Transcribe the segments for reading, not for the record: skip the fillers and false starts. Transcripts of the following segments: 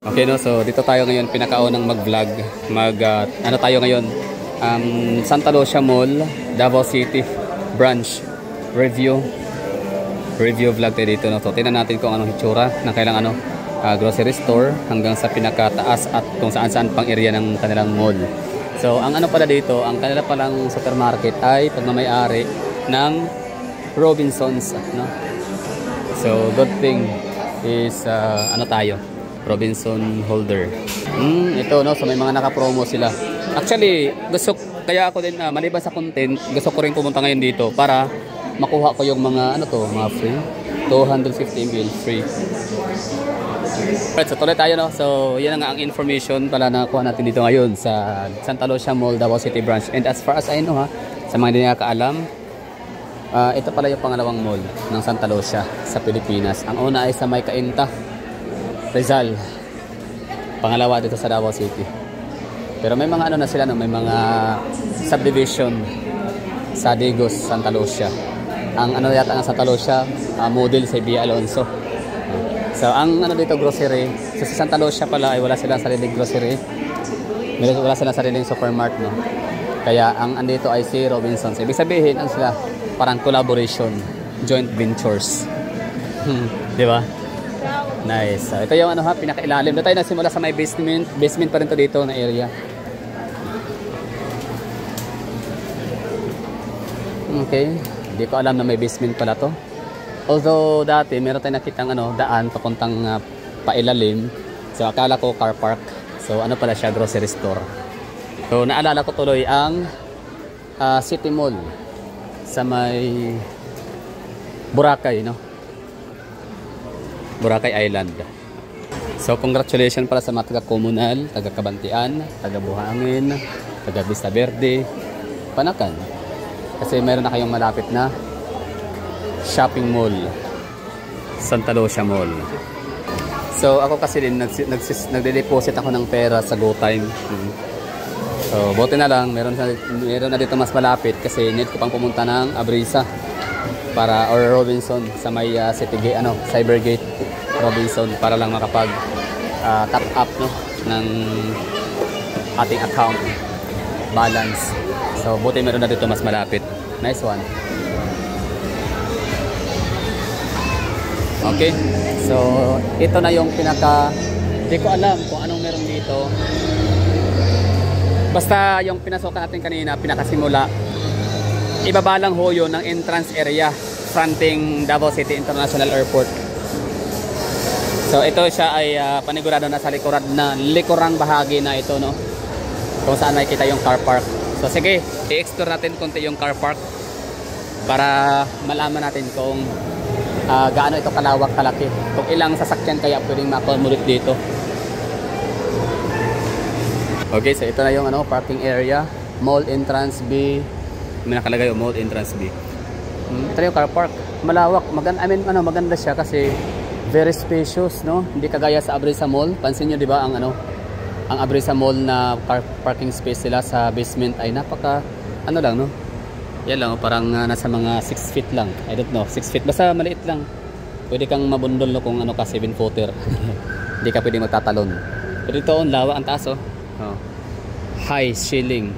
Okay, no, so dito tayo ngayon, pinakaunang mag-vlog. Ano tayo ngayon? Santa Lucia Mall, Davao City branch review vlog tayo dito, no? So tingnan natin kung anong hitsura ng kailang grocery store hanggang sa pinakataas at kung saan-saan pang area ng kanilang mall. So ang ano pala dito, ang kanila palang supermarket ay pagmamay-ari ng Robinsons, no? So good thing is tayo Robinson holder. Ito, no, so may mga naka-promo sila. Actually, kaya ako din maliban sa content, gusto ko rin pumunta ngayon dito para makuha ko yung mga mga free 250 ml free. Right, so tuloy tayo, no. So yan ang information pala na kuha natin dito ngayon sa Santa Lucia Mall, Davao City branch. And as far as I know, sa mga hindi nakakaalam, ito pala yung pangalawang mall ng Santa Lucia sa Pilipinas. Ang una ay sa May Cainta, Rizal. Pangalawa dito sa Davao City. Pero may mga na sila, no? May mga subdivision sa Digos, Santa Lucia. Ang yata ng Santa Lucia, model sa Via Alonso. So ang dito grocery, so sa Santa Lucia pala ay wala silang sariling grocery. Wala silang sariling supermart, no? Kaya ang andito ay si Robinsons. Ibig sabihin, sila parang collaboration, joint ventures. Di ba? Nice. So, ito yung pinakailalim. Doon tayo nagsimula sa may basement. Basement pa rin to dito na area. Okay. Hindi ko alam na may basement pala to. Although dati meron tayong nakitang daan papuntang pailalim. So akala ko car park. So pala siya, grocery store. So naalala ko tuloy ang City Mall sa may Boracay, no? Boracay Island. So congratulations pala sa mga taga-Comunal, taga-Kabantian, taga-Buhangin, taga-Vista Verde, Panakan. Kasi meron na kayong malapit na shopping mall, Santa Lucia Mall. So ako kasi din nagde-deposit ako ng pera sa GoTime. So buti na lang meron na dito mas malapit kasi need ko pang pumunta ng Abrisa or Robinson sa may City Gate, Cybergate Robinson, para lang makapag top up, no, ng ating account balance. So buti meron na dito mas malapit. Nice one. Okay, so ito na yung hindi ko alam kung anong meron dito. Basta yung pinasukan natin kanina, pinakasimula, ibaba lang ho yun ng entrance area fronting Davao City International Airport. So ito siya ay panigurado na sa likurang bahagi na ito, no, kung saan makikita yung car park. So sige, i-explore natin konti yung car park para malaman natin kung gaano ito kalawak, kalaki, kung ilang sasakyan kaya pwedeng ma-accommodate dito. Okay, so ito na yung parking area, Mall Entrance B. May nakalagay yung Mall Entrance B. Ito yung car park, malawak, maganda siya kasi very spacious, no? Hindi kagaya sa Abrisa Mall. Pansin niyo, 'di ba, ang Abrisa Mall na parking space sila sa basement ay napaka lang, no? Yan lang, parang nasa mga 6 feet lang. I don't know, 6 feet, basta maliit lang. Pwede kang mabundol, no, kung ka 7-footer. Hindi ka pwede magtatalon. Pero ito, lawa ang taas, oh. High ceiling.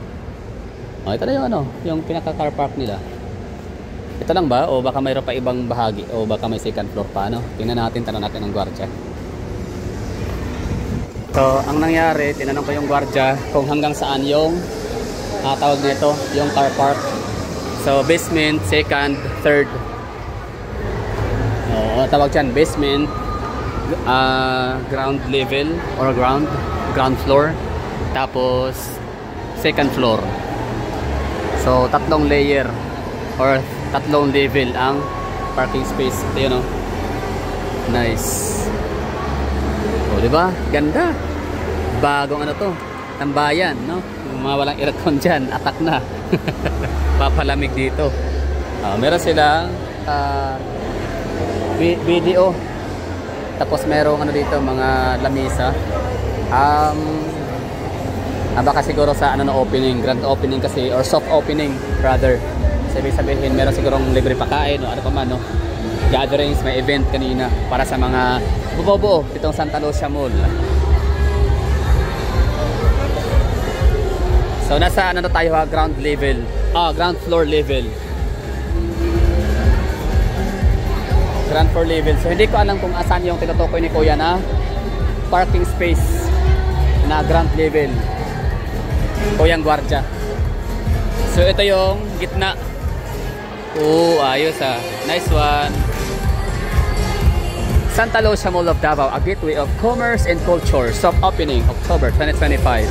Ito na yung pinaka car park nila. Ito lang ba? O baka mayroon pa ibang bahagi? O baka may second floor pa, no? Tingnan natin, tanong natin ng gwardiya. So, ang nangyari, tinanong ko yung gwardiya kung hanggang saan yung tawag nito, yung car park. So, basement, second, third. Tawag dyan, basement, ground level or ground floor. Tapos, second floor. So, tatlong layer or tatlong level ang parking space. Ito yun, no? Nice. O, diba? Ganda. Bagong to, tambayan, no? Mga walang aircon dyan, atak na. Papalamig dito. Meron silang video. Tapos merong dito, mga lamisa. Baka siguro sa opening, grand opening kasi, or soft opening rather. Sabi sabihin, meron sigurong libre pakain o ano pa man, no? Gatherings, may event kanina para sa mga bubuo itong Santa Lucia Mall. So nasa ano na tayo ha, ground level. Ground floor level. Ground floor level. So hindi ko alam kung asan yung tinutukoy ni Kuya na parking space na ground level. Kuyang Guardia. So ito yung gitna. Ayos nice one. Santa Lucia Mall of Davao, a gateway of commerce and culture. Soft opening, October 2025.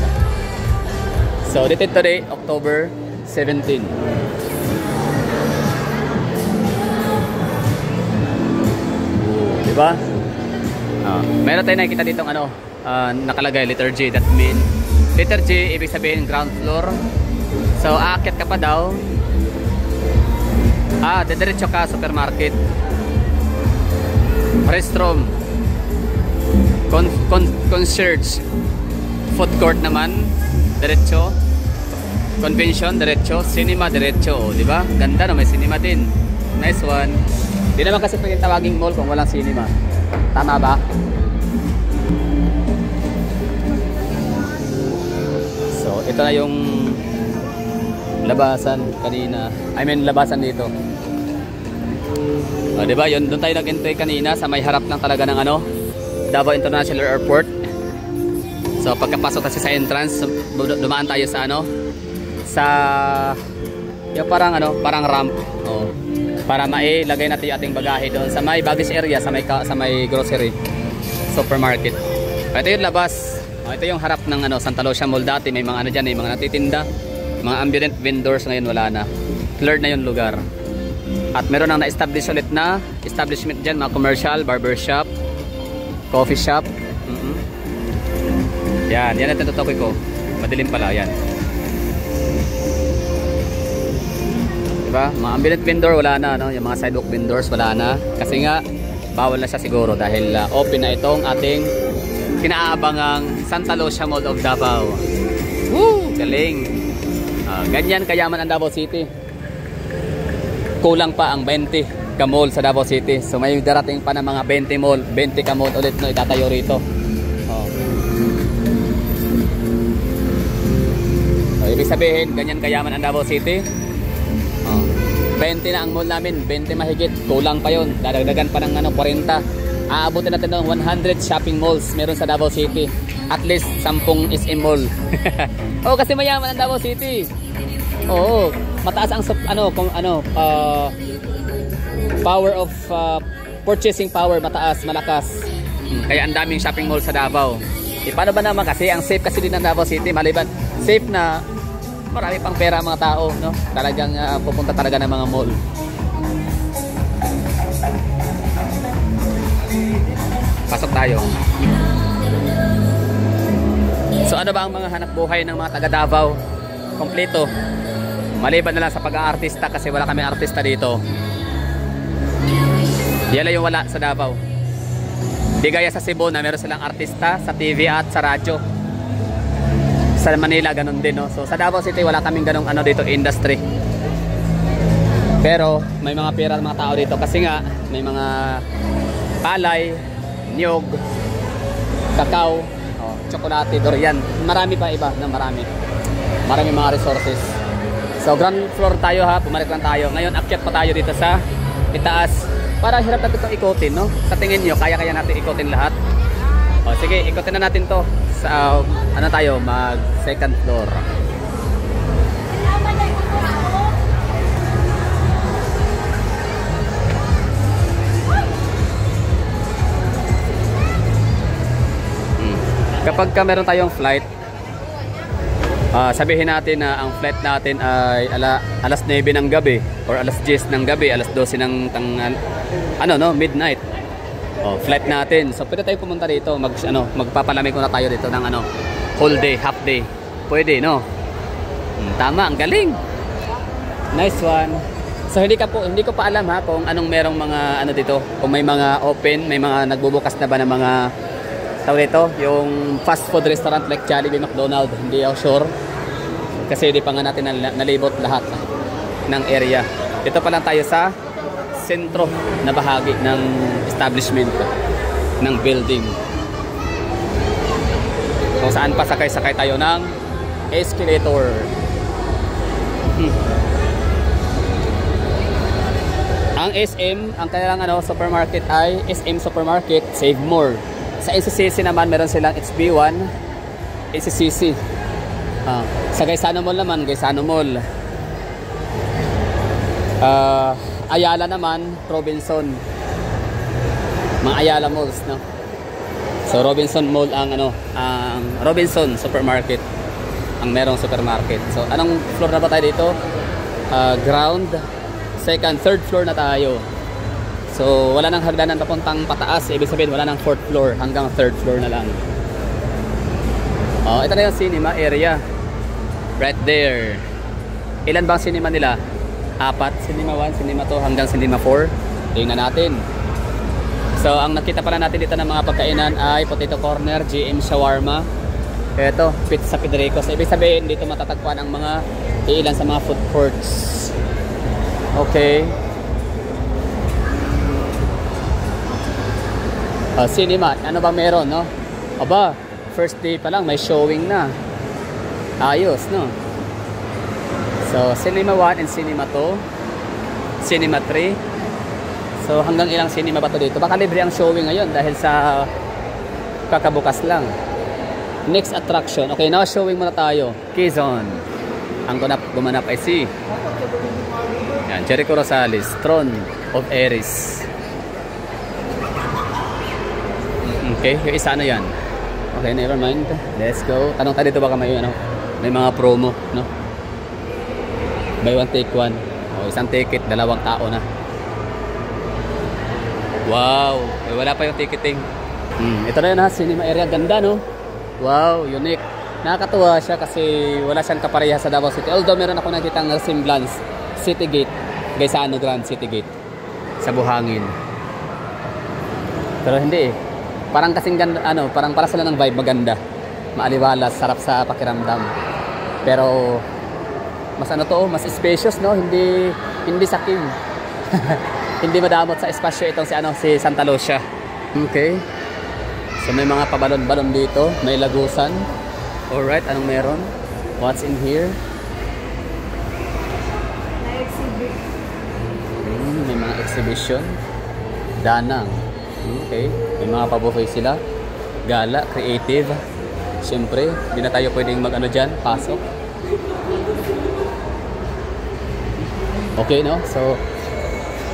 So, dated today, October 17. Diba? Meron tayo nakikita dito nakalagay, letter J. That mean, letter J, ibig sabihin ground floor. So, aakyat ka pa daw. Dediretso ka, supermarket. Restroom, concierge, food court naman, diretso, convention, diretso, cinema, diretso, di ba? Ganda no, may cinema din. Nice one. Di naman kasi pwedeng tawaging mall kung walang cinema. Tama ba? So, ito na yung labasan kanina. Labasan dito. Diba? Yun, doon tayo nag-entry kanina sa may harap ng talaga ng Davao International Airport. So pagkapasok kasi sa entrance, dumaan tayo sa sa yung parang ramp. Para mailagay natin yung ating bagahe doon sa may baggage area, sa may grocery supermarket. Ito yung labas. Ito yung harap ng Santa Lucia Mall. Dati may mga diyan, may mga natitinda, mga ambient vendors. Ngayon wala na. Cleared na yung lugar. At meron nang na-establish ulit na establishment dyan, mga commercial, barbershop, coffee shop. Yan ang tinutukoy ko. Madilim pala, yan. Diba? Mga ambient vendor, wala na. Yung mga sidewalk vendors, wala na. Kasi nga, bawal na siya siguro dahil open na itong ating kinaabangang Santa Lucia Mall of Davao. Woo! Galing! Ganyan kayaman ang Davao City. Kulang pa ang 20 ka mall sa Davao City. So may darating pa ng mga 20 ka mall ulit na itatayo rito. So, ibig sabihin, ganyan kayaman ang Davao City. 20 na ang mall namin, 20 mahigit. Kulang pa yun. Dadagdagan pa ng 40. Aabutin natin ng 100 shopping malls meron sa Davao City. At least 10 SM mall. Kasi mayaman ang Davao City. Mataas ang power of purchasing power, malakas. Kaya ang daming shopping mall sa Davao. Paano ba naman kasi ang safe kasi din ng Davao City, maliban safe na marami pang pera ang mga tao, no? Talagang pupunta talaga ng mga mall. Pasok tayo. So ano ba ang mga hanap buhay ng mga taga Davao? Kompleto. Maliban na lang sa pag-aartista kasi wala kaming artista dito. Yan lang yung wala sa Davao. Di gaya sa Cebu na meron silang artista sa TV at sa radyo. Sa Manila ganun din, no? So sa Davao City wala kaming ganung dito industry. Pero may mga pera ng mga tao dito kasi nga may mga palay, niyog, kakao, tsokolate, durian. Marami pa iba na marami. Marami mga resources. So ground floor tayo ha, pumalik lang tayo. Ngayon akyat pa tayo dito sa itaas. Para hirap natin itong ikutin, no? Sa tingin nyo, kaya natin ikutin lahat. Sige, ikutin na natin to. Sa tayo, mag second floor. Kapag meron tayong flight, sabihin natin na ang flight natin ay alas 9 ng gabi or alas 10 ng gabi, alas 12 ng midnight. Flight natin. So pwede tayo pumunta dito, magpapalamig muna tayo dito ng whole day, half day. Pwede, no? Tama, ang galing. Nice one. So hindi ko pa alam ha kung anong merong mga dito, kung may mga open, may mga nagbubukas na ba ng mga tawag dito, yung fast food restaurant like Jollibee, McDonald's, hindi ako sure. Kasi hindi pa nga natin nalibot lahat ng area. Dito pa lang tayo sa sentro na bahagi ng establishment ng building. Kung saan pa sakay tayo ng escalator. Ang SM, ang kanilang supermarket ay SM Supermarket, Save More. Sa SCCC naman, meron silang HB1, SCCC. Sa Gaisano Mall naman, Gaisano Mall. Ayala naman, Robinson. Mga Ayala Malls, no? So Robinson Mall ang ang Robinson Supermarket ang merong supermarket. So anong floor na ba tayo dito? Ground, second, third floor na tayo. So wala nang hagdanan papuntang pataas, ibig sabihin wala nang fourth floor, hanggang third floor na lang. Ito na yung cinema area right there. Ilan bang cinema nila? 4, cinema 1, cinema 2 hanggang cinema 4. Tingnan natin. So ang nakita pala natin dito ng mga pagkainan ay Potato Corner, GM Shawarma. Ito, Pizza Federico. So ibig sabihin dito matatagpuan ang mga ilan sa mga food courts. Okay. Cinema, ano ba meron, no? Aba, first day pa lang may showing na. Ayos, no? So Cinema 1 and Cinema 2, Cinema 3. So hanggang ilang cinema ba to dito? Baka libre ang showing ngayon dahil sa kakabukas lang. Next attraction. Okay, now showing muna tayo. Quezon. Ang gumanap ay si Jericho Rosales, Throne of Aries. Okay, yung isa yan. Okay, never mind. Let's go. Tanong tayo dito baka may may mga promo, no? Buy one take one. Isang ticket, 2 tao na. Wow, wala pa yung ticketing. Ito na yun cinema area, ganda, no? Wow, unique. Nakakatuwa siya kasi wala siyang kapareha sa Davao City. Although meron ako nakitang resemblance, City Gate, Gaisano Grand City Gate sa Buhangin. Pero hindi eh. Parang kasing ganda, parang para sila ng vibe maganda. Maaliwalas, sarap sa pakiramdam. Pero mas mas spacious, no? Hindi sakim. Hindi madamot sa espasyo itong si Santa Lucia. Okay. So may mga pabalon-balon dito, may lagusan. Alright, anong meron? What's in here? May mga exhibition. Danang. Okay. May mga pabuhay sila. Gala, creative. Siyempre, hindi na tayo pwedeng dyan. Pasok. Okay, no? So,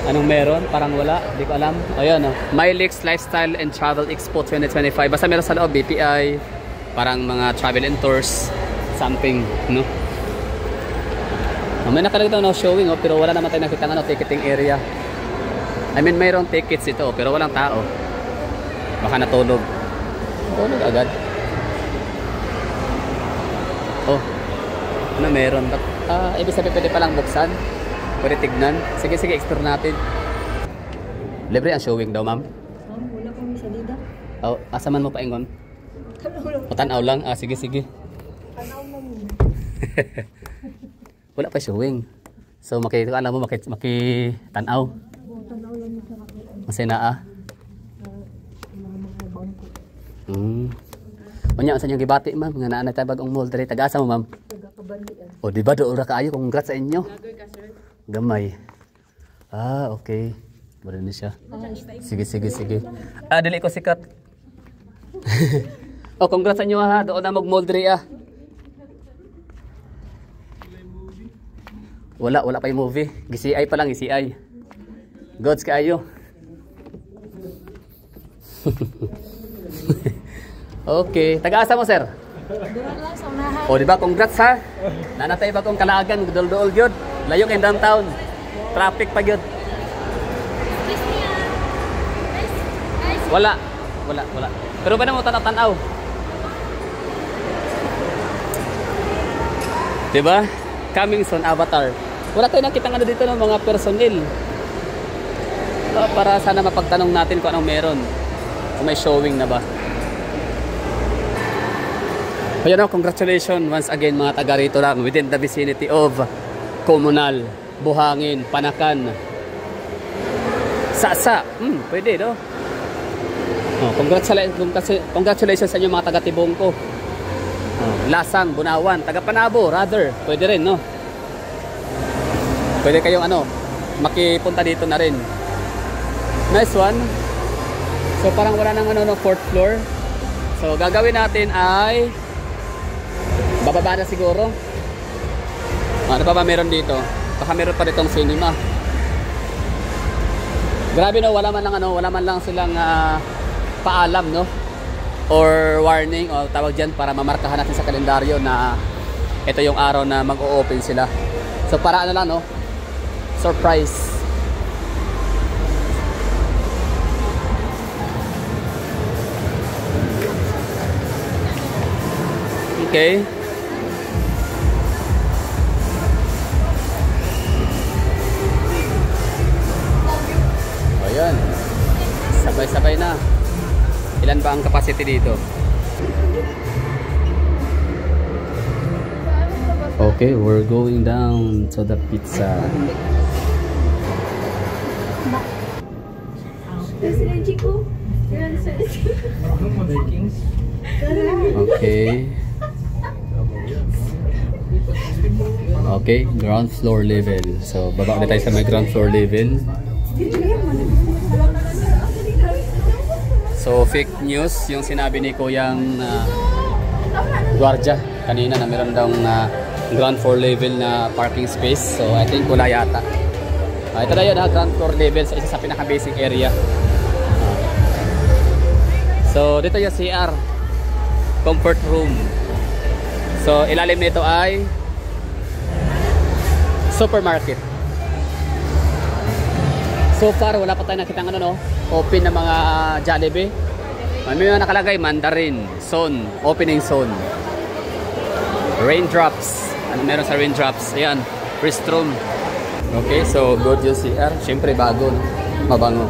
anong meron? Parang wala. Hindi ko alam. Ayan, no? Milix Lifestyle and Travel Expo 2025. Basta meron sa loob, BPI. Parang mga travel and tours. Something, no? May nakalagay daw showing, pero wala naman tayo nakita ticketing area. I mean, mayroong tickets ito, pero walang tao. Baka natulog. Tulog agad. Oh, ano meron? Ibig sabihin pwede palang buksan. Pwede tignan. Sige, explore natin. Libre ang showing daw, ma'am? Wala kami sa dida. Asaman mo pa ingon? Tanaw lang. Sige. Tanaw lang. Wala pa showing. So, alam mo, makitanaw. Tanaw lang sa kakita. Masinaa. Mga bangko. Unya, saan yung gibati, ma'am? Nga naanay tayo bagong mall. Taga-asa mo, ma'am? Taga-Kabandian. O, diba? Doon ra kaayo. Congrats sa inyo. Lagoy ka, sir. Gamay. Okay. Bala na siya. Sige. Dili ko sikat. Congrats sa inyo ha. Doon na mag-mall diri Wala pa yung movie. GCI pa lang, GCI. Gods kaayo. Okay. Taga-asa mo, sir? Doon lang sa unahan. O, diba? Congrats ha. Nanatay ba kong kalaagan? Dol-dol yun. Layo kayong downtown. Traffic pa yun. Wala. Pero ba na mo tanaw? Diba? Coming soon, Avatar. Wala tayo nakita dito ng mga personnel. Para sana mapagtanong natin kung anong meron. Kung may showing na ba. Ayan o, congratulations once again mga taga rito lang within the vicinity of Comunal, Buhangin, Panakan, Sasa. Pwede, no? Congratulations sa inyo mga taga Tibongko. Lasang, Bunawan, taga Panabo, rather. Pwede rin, no? Pwede kayong ano, makipunta dito na rin. Nice one. So parang wala nang ano, no, 4th floor. So gagawin natin ay bababa na siguro. Ano pa ba meron dito? Baka meron pa ditong cinema. Grabe, no, wala man lang ano, wala man lang silang paalam, no? Or warning o tawag diyan para mamarkahan natin sa kalendaryo na ito yung araw na mag-o-open sila. So para ano lang, no? Surprise. Okay. Ayan. Sabay-sabay na. Ilan ba ang capacity dito? Okay, we're going down to the pizza. Okay. Okay, ground floor level. So, baba ulit tayo sa may ground floor level. So, fake news yung sinabi ni Kuyang Guardia kanina na meron daw ground floor level na parking space. So, I think wala yata. Ito na yun, ground floor level sa isa sa pinaka-basic area. So, dito yung CR. Comfort room. So, ilalim nito ay supermarket. So far, wala pa tayo nakitang ano, no? Open na mga Jollibee. May mga nakalagay, Mandarin Zone, opening zone. Raindrops. Ano meron sa raindrops? Ayan, restroom. Okay, so good yung CR. Siyempre bago, no? Mabango.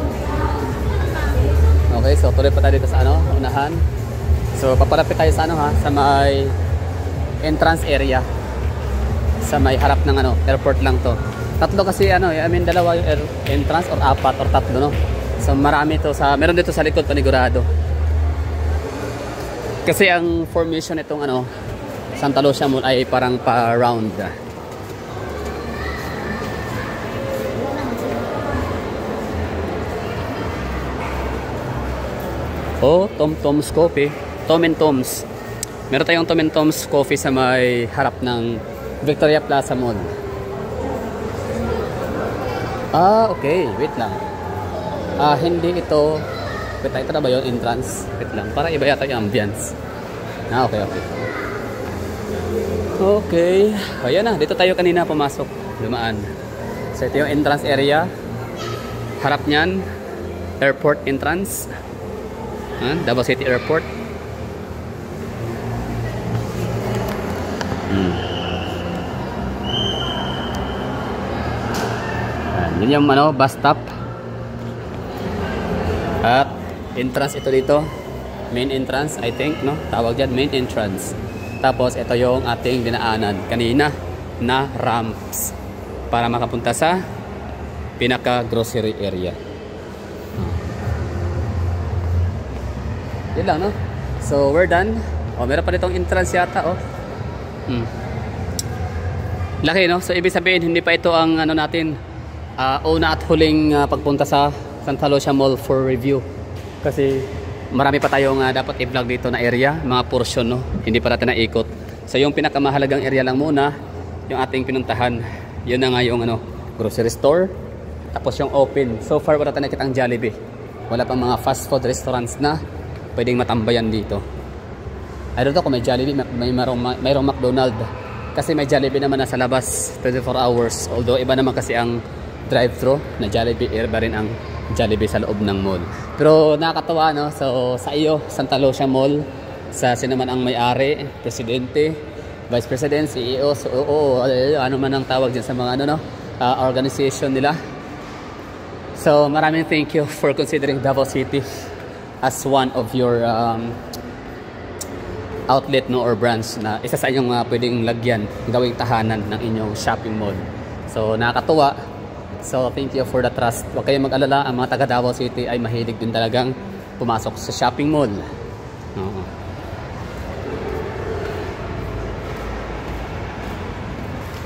Okay, so tuloy pa tayo dito sa ano, unahan. So papalapit tayo sa ano, ha, sa may entrance area. Sa may harap ng ano, airport lang to. Tatlo kasi ano, I mean dalawa yung entrance or apat or tatlo, no. So marami to sa meron dito sa likod panigurado. Kasi ang formation nitong ano, Santa Lucia Mall ay parang pa-round. Oh, Tom Tom's Coffee. Tom and Tom's. Meron tayong Tom and Tom's Coffee sa may harap ng Victoria Plaza Mall. Ah, okay. Wait lang. Hindi ito. Wait, ito na ba yung entrance? Wait lang. Para iba yata yung ambience. Okay, okay. Okay. Ayan na. Dito tayo kanina pumasok. Dumaan. So, ito yung entrance area. Harap niyan, airport entrance. Davao City Airport. Yun yung ano, bus stop. At entrance ito dito. Main entrance, I think, no? Tawag dyan, main entrance. Tapos ito yung ating dinaanan kanina na ramps para makapunta sa pinaka grocery area. Yun lang, no? So we're done. Meron pa ditong entrance yata, Laki, no? So ibig sabihin hindi pa ito ang ano natin una at huling pagpunta sa Santa Lucia Mall for review. Kasi marami pa tayong dapat i-vlog dito na area, mga portion, no? Hindi pa natin naikot. So yung pinakamahalagang area lang muna yung ating pinuntahan. Yun na nga yung ano, grocery store. Tapos yung open. So far wala tayo nakitang Jollibee. Wala pang mga fast food restaurants na pwedeng matambayan dito. I don't know kung may Jollibee, mayroong McDonald's. Kasi may Jollibee naman nasa labas 24 hours. Although iba naman kasi ang drive-thru na Jollibee, iba rin ang Jollibee sa loob ng mall. Pero nakakatawa, no? So sa iyo, Santa Lucia Mall, sa sinaman ang may-ari, presidente, vice president, CEO, so, ano man ang tawag dyan sa mga ano, no? Organization nila. So maraming thank you for considering Davao City as one of your outlet, no, or branch na isa sa inyong pwedeng lagyan, gawing tahanan ng inyong shopping mall. So nakakatuwa. So thank you for the trust. Huwag kayong mag-alala, ang mga taga Davao City ay mahilig din talagang pumasok sa shopping mall.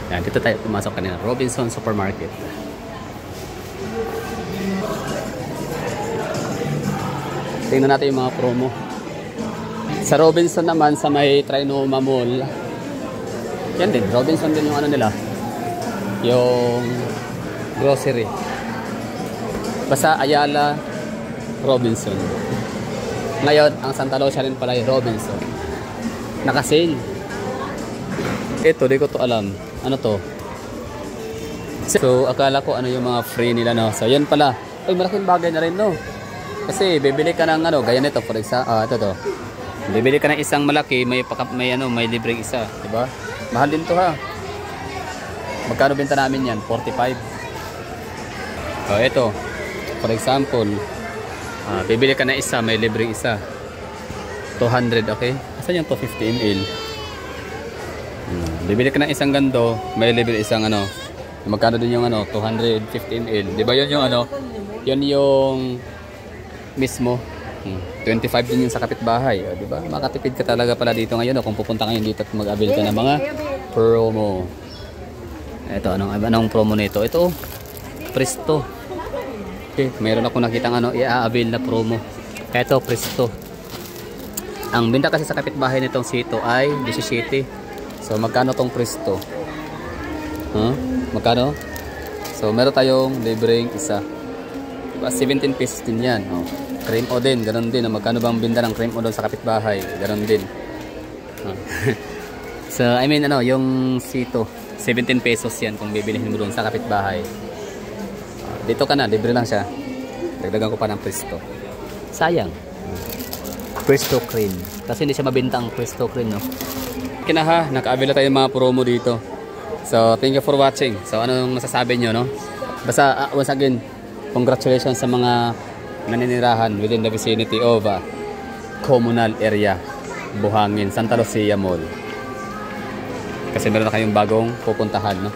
Yan, dito tayo pumasok kanina. Robinson Supermarket. Tingnan natin yung mga promo. Sa Robinson naman, sa may Trinoma Mall, yan din, Robinson din yung ano nila, yung grocery. Basta Ayala, Robinson. Ngayon, ang Santa Lucia rin pala yung Robinson. Naka-sale. Ito, di ko to alam. Ano to? So, akala ko ano yung mga free nila, no? So, yan pala. Ay, malaking bagay na rin, no? Kasi, bibili ka ng ano, gaya nito, for example, ito to. Bibili ka ng isang malaki, may libreng isa, di ba? Mahal din to, ha. Magkano benta namin yan? 45. So, ito. For example, bibili ka ng isa, may libreng isa. 200, okay? Asan yung 250 ml? Bibili ka ng isang gando, may libre isang ano. Magkano din yung ano, 250 ml. Di ba yun yung ano? Yun yung mismo. 25 din yun sa kapitbahay. O, di ba? Makatipid ka talaga pala dito ngayon. O, kung pupunta ngayon dito at mag-avail ka ng mga promo. Ito, anong promo nito? Ito, Presto. Okay, mayroon ako nakitang ano, i-avail na promo. Ito, Presto. Ang binta kasi sa kapitbahay nitong Sito ay 17. So, magkano tong Presto? Magkano? So, meron tayong libreng isa. Diba? 17 pesos din yan. Oh. Cream o din, ganun din. Magkano bang binda ng cream o doon sa kapitbahay? Ganun din. So, I mean, ano, yung Sito, 17 pesos yan kung bibilihin mo doon sa kapitbahay. Dito ka na, libre lang siya. Dagdagan ko pa ng Presto. Sayang. Presto cream. Kasi hindi siya mabenta ang Presto cream, no? Kinaha, naka-avail na tayo mga promo dito. So, thank you for watching. So, anong masasabi nyo, no? Basta, once again, congratulations sa mga naninirahan within the vicinity of communal area, Buhangin, Santa Lucia Mall. Kasi meron na kayong bagong pupuntahan, no?